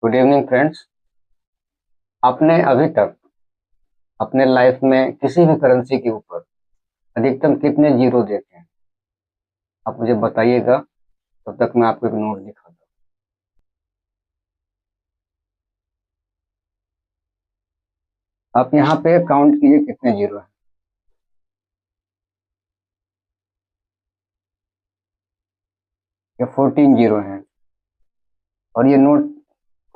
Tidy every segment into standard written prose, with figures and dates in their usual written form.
Good evening friends. आपने अभी तक अपने लाइफ में किसी भी करेंसी के ऊपर अधिकतम कितने जीरो देखे हैं? आप मुझे बताइएगा, तब तक मैं आपको एक नोट दिखाता हूँ। आप यहाँ पे काउंट कीजिए कितने जीरो हैं। ये 14 जीरो हैं। और ये नोट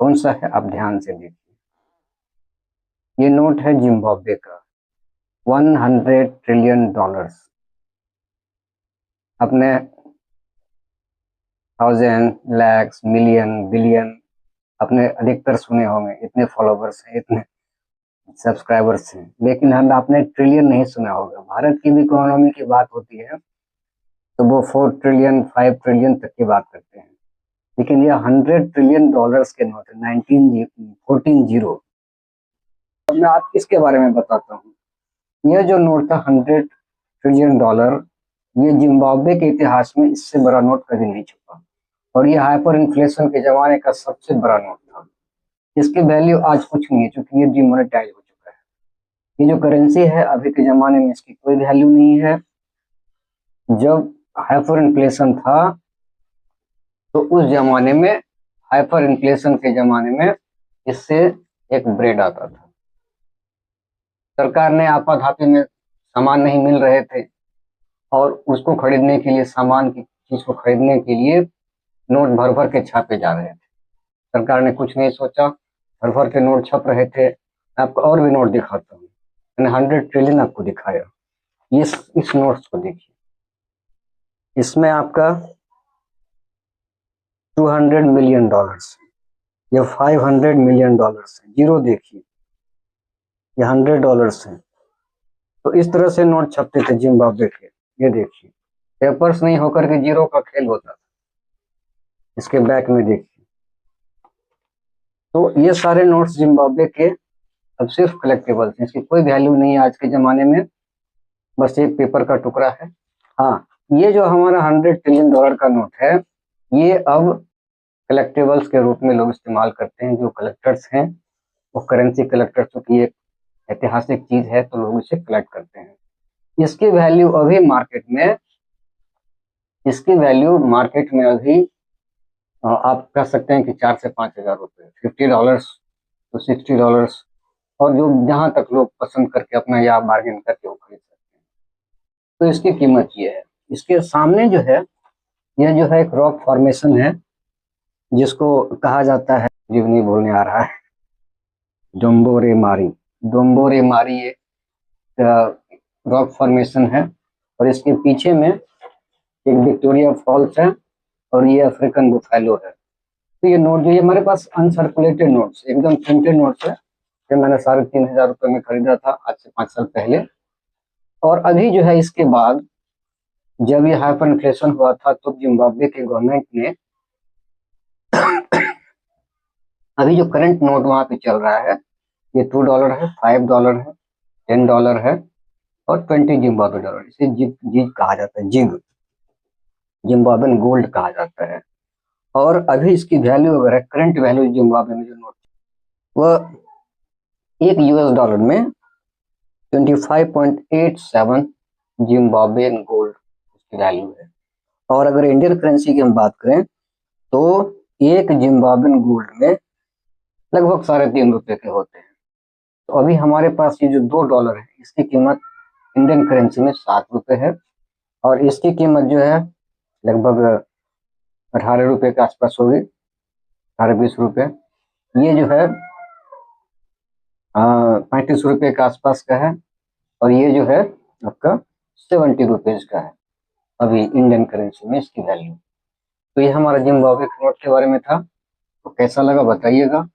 कौन सा है, आप ध्यान से देखिए। ये नोट है जिम्बाब्वे का, 100 ट्रिलियन डॉलर्स। अपने थाउजेंड, लैक्स, मिलियन, बिलियन अपने अधिकतर सुने होंगे। इतने फॉलोवर्स हैं, इतने सब्सक्राइबर्स हैं, लेकिन हम आपने ट्रिलियन नहीं सुना होगा। भारत की भी इकोनॉमी की बात होती है तो वो 4 ट्रिलियन 5 ट्रिलियन तक की बात करते हैं, लेकिन ये 100 ट्रिलियन डॉलर्स के नोट है। 14 जीरो। अब मैं आप इसके बारे में बताता हूँ। यह जो नोट था 100 ट्रिलियन डॉलर, ये जिम्बाब्वे के इतिहास में इससे बड़ा नोट कभी नहीं छपा, और ये हाइपर इन्फ्लेशन के जमाने का सबसे बड़ा नोट था। इसकी वैल्यू आज कुछ नहीं है, क्योंकि ये डिमोनेटाइज हो चुका है। ये जो करेंसी है अभी के जमाने में इसकी कोई वैल्यू नहीं है। जब हाइपर इन्फ्लेशन था तो उस जमाने में, हाइपर इन्फ्लेशन के जमाने में इससे एक ब्रेड आता था। सरकार ने आपाधापी में सामान नहीं मिल रहे थे, और उसको खरीदने के लिए, सामान की चीज को खरीदने के लिए नोट भर भर के छापे जा रहे थे। सरकार ने कुछ नहीं सोचा, भर भर के नोट छप रहे थे। आपको और भी नोट दिखाता हूँ। मैंने 100 ट्रिलियन आपको दिखाया। इस नोट्स को देखिए, इसमें आपका 200 मिलियन डॉलर्स है, ये 500 मिलियन डॉलर्स है। जीरो देखिए, ये 100 डॉलर्स है। तो इस तरह से नोट छपते थे जिम्बाब्वे के। ये देखिए, पेपर्स नहीं होकर के जीरो का खेल होता था। इसके बैक में देखिए। तो ये सारे नोट्स जिम्बाब्वे के अब सिर्फ कलेक्टेबल्स हैं, इसकी कोई वैल्यू नहीं है आज के जमाने में, बस एक पेपर का टुकड़ा है। हाँ, ये जो हमारा 100 ट्रिलियन डॉलर का नोट है, ये अब कलेक्टेबल्स के रूप में लोग इस्तेमाल करते हैं। जो कलेक्टर्स हैं, वो करेंसी कलेक्टर्स, क्योंकि ये ऐतिहासिक चीज है तो लोग इसे कलेक्ट करते हैं। इसकी वैल्यू अभी मार्केट में, इसकी वैल्यू मार्केट में अभी आप कह सकते हैं कि 4 से 5 हजार रुपये, $50 तो $60, और जो जहां तक लोग पसंद करके अपना या बार्गेन करके वो खरीद सकते हैं। तो इसकी कीमत ये है। इसके सामने जो है, यह जो है एक रॉक फॉर्मेशन है, जिसको कहा जाता है, जीव नहीं बोलने आ रहा है, डोम्बोरे मारी। डोम्बोरे मारी ये रॉक फॉर्मेशन है, और इसके पीछे में एक विक्टोरिया फॉल्स है, और ये अफ्रीकन बुफेलो है। तो ये नोट जो ये हमारे पास अनसर्कुलेटेड नोट्स, एकदम प्रिंटेड नोट्स है, जो मैंने 3,500 रुपये में खरीदा था आज से 5 साल पहले। और अभी जो है, इसके बाद जब ये हाइपर इन्फ्लेशन हुआ था तो जिम्बाब्वे के गवर्नमेंट ने अभी जो करंट नोट वहां पे चल रहा है, ये $2 है, $5 है, $10 है, और 20 जिम्बाब्वे डॉलर। इसे जिग कहा जाता है, जिग, जिम्बाब्वेन गोल्ड कहा जाता है। और अभी इसकी वैल्यू अगर है, करंट वैल्यू जिम्बाब्वे में जो नोट, वह एक $1 में 25.87 जिम्बाब्वेन गोल्ड इसकी वैल्यू है। और अगर इंडियन करेंसी की हम बात करें तो एक जिम्बाब्वेन गोल्ड में लगभग ₹3.5 के होते हैं। तो अभी हमारे पास ये जो $2 है, इसकी कीमत इंडियन करेंसी में ₹7 है, और इसकी कीमत जो है लगभग ₹18 के आसपास होगी, 18-20 रुपये। ये जो है 35 रुपये के आसपास का है, और ये जो है आपका 70 रुपीज का है अभी इंडियन करेंसी में इसकी वैल्यू। तो ये हमारा जिम्बाब्वे के नोट के बारे में था। तो कैसा लगा बताइएगा।